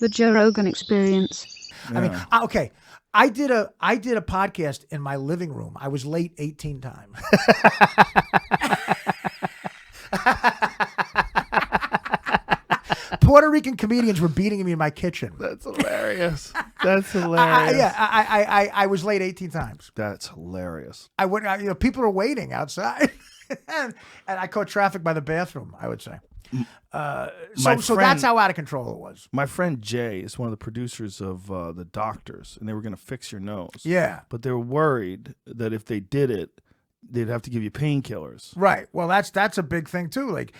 The Joe Rogan Experience. Yeah. I mean, okay. I did a podcast in my living room. I was late 18 times. Puerto Rican comedians were beating me in my kitchen. That's hilarious. That's hilarious. I was late 18 times. That's hilarious. I went. People are waiting outside, and I caught traffic by the bathroom. I would say. So that's how out of control it was. My friend Jay is one of the producers of The Doctors, and they were going to fix your nose. Yeah. But they were worried that if they did it, they'd have to give you painkillers. Right. Well, that's a big thing too. Like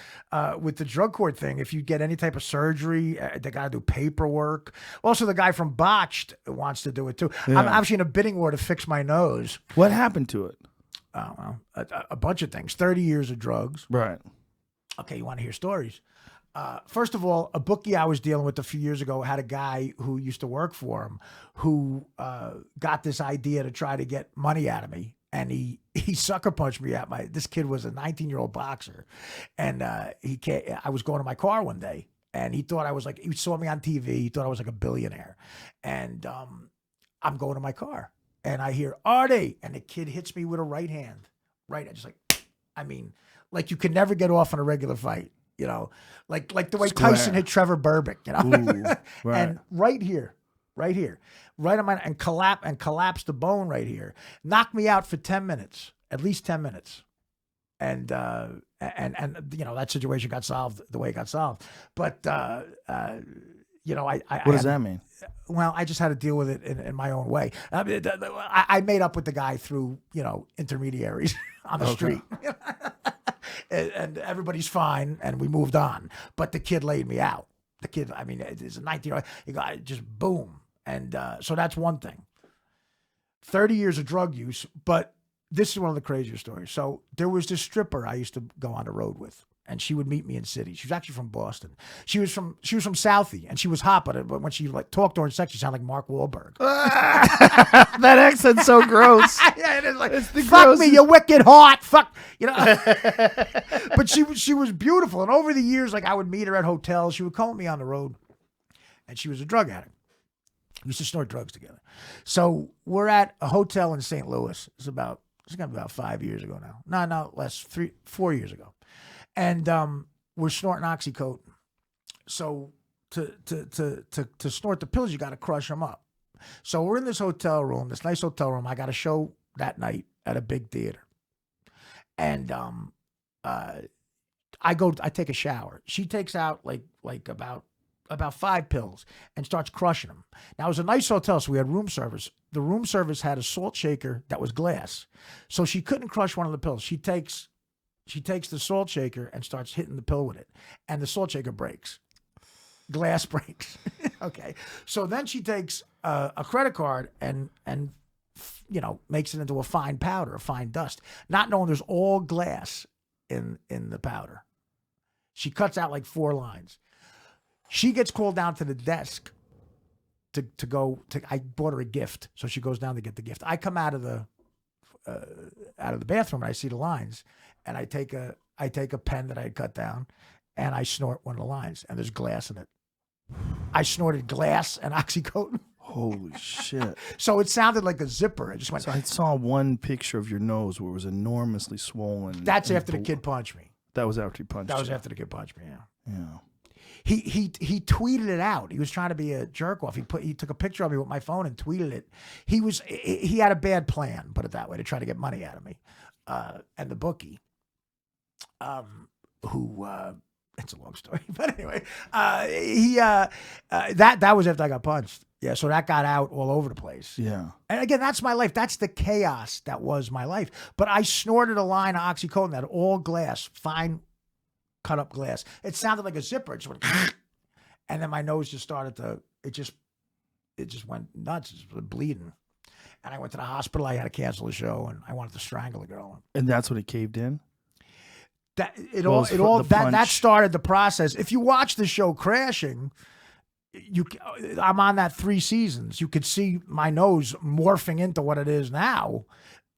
with the drug court thing, if you get any type of surgery, they got to do paperwork. Also, the guy from Botched wants to do it too. Yeah. I'm actually in a bidding war to fix my nose. What happened to it? Oh, well, a bunch of things. 30 years of drugs. Right. Okay, you want to hear stories? First of all, a bookie I was dealing with a few years ago had a guy who used to work for him who got this idea to try to get money out of me. And he sucker punched me this kid was a 19-year-old boxer. And I was going to my car one day and he thought he saw me on TV. He thought I was like a billionaire. And I'm going to my car and I hear Artie, and the kid hits me with a right hand. Right. Like you could never get off in a regular fight, like the way Square. Tyson hit Trevor Berbick, Ooh, right. And right here, right on and collapsed the bone right here, knocked me out for 10 minutes, at least 10 minutes. And that situation got solved the way it got solved. But, what does that mean? Well, I just had to deal with it in my own way. I made up with the guy through, intermediaries on the street. And everybody's fine, and we moved on. But the kid laid me out. The kid, is a 19-year-old. He got just boom. And so that's one thing. 30 years of drug use, but this is one of the crazier stories. So there was this stripper I used to go on the road with, and she would meet me in cities. She was actually from Boston. She was from Southie, and she was hot, but when she talked during sex, she sounded like Mark Wahlberg. That accent's so gross. Yeah, it is like, It's the fuck grossest. me, you wicked heart, fuck, But she was beautiful, and over the years, I would meet her at hotels. She would come with me on the road, and she was a drug addict. We used to snort drugs together. So we're at a hotel in St. Louis. It's gonna be about 5 years ago now. No, less, 4 years ago. And we're snorting Oxycontin. So to snort the pills, you got to crush them up. So we're in this hotel room, this nice hotel room. I got a show that night at a big theater. And I take a shower. She takes out like about 5 pills and starts crushing them. Now, it was a nice hotel, so we had room service. The room service had a salt shaker that was glass. So she couldn't crush one of the pills. She takes the salt shaker and starts hitting the pill with it. And the salt shaker breaks. Glass breaks. Okay. So then she takes a credit card and makes it into a fine powder, a fine dust, not knowing there's all glass in the powder. She cuts out like 4 lines. She gets called down to the desk to go to. I bought her a gift, so she goes down to get the gift. I come out of the bathroom and I see the lines, and I take a pen that I had cut down, and I snort one of the lines, and there's glass in it. I snorted glass and Oxycontin. Holy shit. So it sounded like a zipper. It just went. So I saw one picture of your nose where it was enormously swollen. That's after the kid punched me. That was after he punched you. That was after the kid punched me. Yeah. Yeah. He tweeted it out. He was trying to be a jerk off. He took a picture of me with my phone and tweeted it. He had a bad plan, put it that way, to try to get money out of me. And the bookie, who it's a long story, but anyway, that was after I got punched. Yeah, so that got out all over the place. Yeah. And again, that's my life. That's the chaos that was my life. But I snorted a line of Oxycontin that all glass, fine cut up glass. It sounded like a zipper. It just went, and then my nose just started to, it just went nuts. It just was bleeding. And I went to the hospital. I had to cancel the show, and I wanted to strangle the girl. And that's when it caved in? That started the process. If you watch the show Crashing, I'm on that 3 seasons. You could see my nose morphing into what it is now,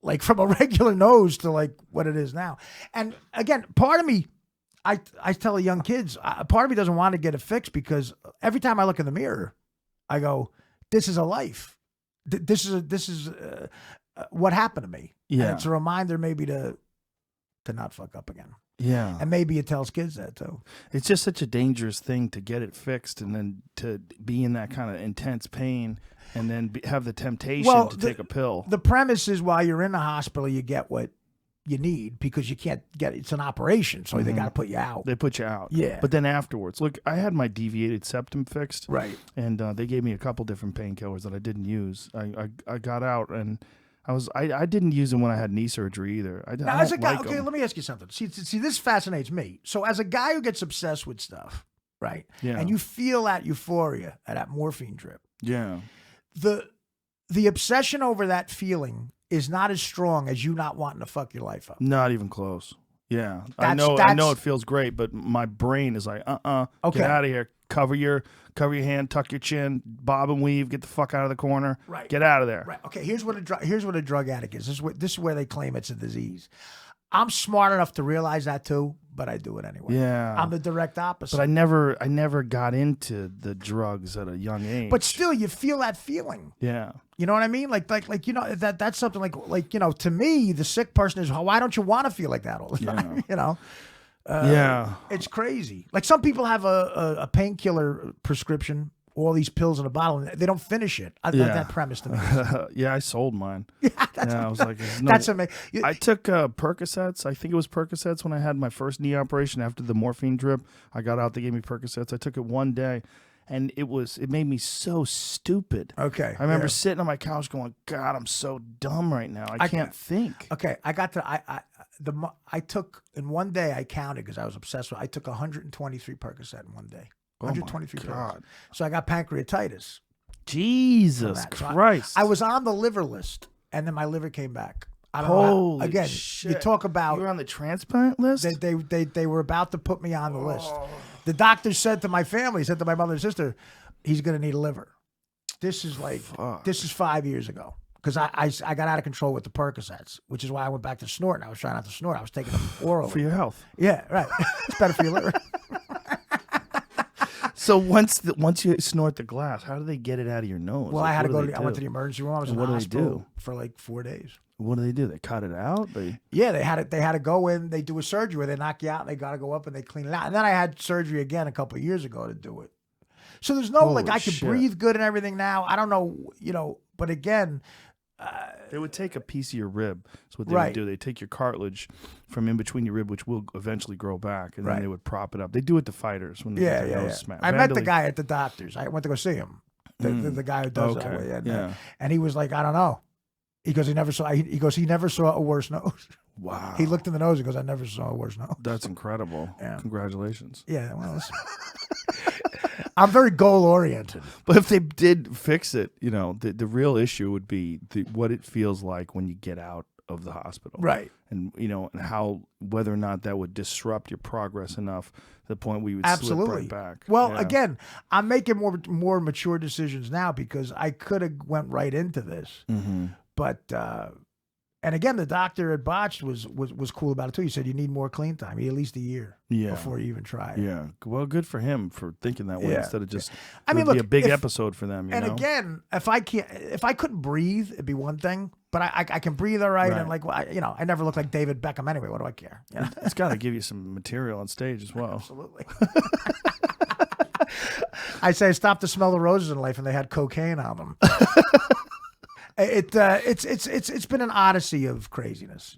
like from a regular nose to like what it is now. And again, part of me, I tell young kids, part of me doesn't want to get it fixed because every time I look in the mirror, I go, this is a life. This is what happened to me. Yeah. And it's a reminder maybe to not fuck up again. Yeah. And maybe it tells kids that too. It's just such a dangerous thing to get it fixed and then to be in that kind of intense pain and then have the temptation to take a pill. The premise is while you're in the hospital, you get what you need because you can't get it's an operation, so they got to put you out. They put you out. Yeah. But then afterwards, look, I had my deviated septum fixed. Right. And they gave me a couple different painkillers that I didn't use. I got out and I didn't use them when I had knee surgery either. Now, as a guy, okay, let me ask you something. See, this fascinates me. So, as a guy who gets obsessed with stuff, right? Yeah. And you feel that euphoria at that morphine drip. Yeah. The obsession over that feeling is not as strong as you not wanting to fuck your life up. Not even close. Yeah. I That's- know it feels great, but my brain is like, Okay. get out of here. Cover your hand, tuck your chin, bob and weave, get the fuck out of the corner. Right. Get out of there. Right. Okay. Here's what a drug addict is. This is where they claim it's a disease. I'm smart enough to realize that too, but I do it anyway. Yeah. I'm the direct opposite. But I never got into the drugs at a young age. But still, you feel that feeling. yeah. You know what I mean? Like you know that's something like you know, to me, the sick person is why don't you want to feel like that all the time? Yeah. You know. Yeah. It's crazy. Like some people have a painkiller prescription, all these pills in a bottle, and they don't finish it. That premise to me. Yeah, I sold mine. I was like, That's amazing. I took Percocets. I think it was Percocets when I had my first knee operation after the morphine drip. I got out. They gave me Percocets. I took it one day, and it made me so stupid. Okay. I remember yeah. sitting on my couch going, God, I'm so dumb right now. I can't think. Okay, I took in one day. I counted because I was obsessed with. I took 123 Percocet in one day. 123 Oh my God. Percocet. So I got pancreatitis. Jesus So Christ. I was on the liver list, and then my liver came back. I don't know Holy how, again, shit. you talk about You were on the transplant list? they were about to put me on the list. The doctor said to my family, said to my mother and sister, he's going to need a liver. This is this is 5 years ago. Because I got out of control with the Percocets, which is why I went back to snorting. I was trying not to snort. I was taking them orally. For your health. Yeah, right. It's better for your liver. So once you snort the glass, how do they get it out of your nose? Well, Like, I had to what go. do I they went to do? the emergency room. I was in And the what do they hospital do? for like 4 days. What do? They cut it out? Yeah, they had to go in. They do a surgery where they knock you out. And they got to go up and they clean it out. And then I had surgery again a couple of years ago to do it. So there's no Holy I can shit. breathe good and everything now. I don't know, but again. They would take a piece of your rib. That's what they Right. would do. They take your cartilage from in between your rib, which will eventually grow back, and Right. then they would prop it up. They do it to fighters when they get their nose smashed. I met the guy at the doctor's. I went to go see him. The guy who does that way. And, and he was like, I don't know. He goes, he never saw a worse nose. Wow. He looked in the nose. He goes, I never saw a worse nose. That's incredible. Yeah. Congratulations. Yeah, well, I'm very goal oriented. But if they did fix it, the real issue would be what it feels like when you get out of the hospital. Right. And, and how, whether or not that would disrupt your progress enough to the point where you would Absolutely. slip right back. Well, Yeah. again, I'm making more mature decisions now because I could have went right into this. Mm-hmm. But and again, the doctor at Botched was cool about it too. He said you need more clean time, you need at least a year before you even try it. Yeah. Well, good for him for thinking that way instead of just. I mean, it would look, be a big episode for them. And again, if I couldn't breathe, it'd be one thing. But I can breathe all right, and I never look like David Beckham anyway. What do I care? You know? It's got to give you some material on stage as well. Absolutely. I say I stopped to smell the roses in life, and they had cocaine on them. It's been an odyssey of craziness.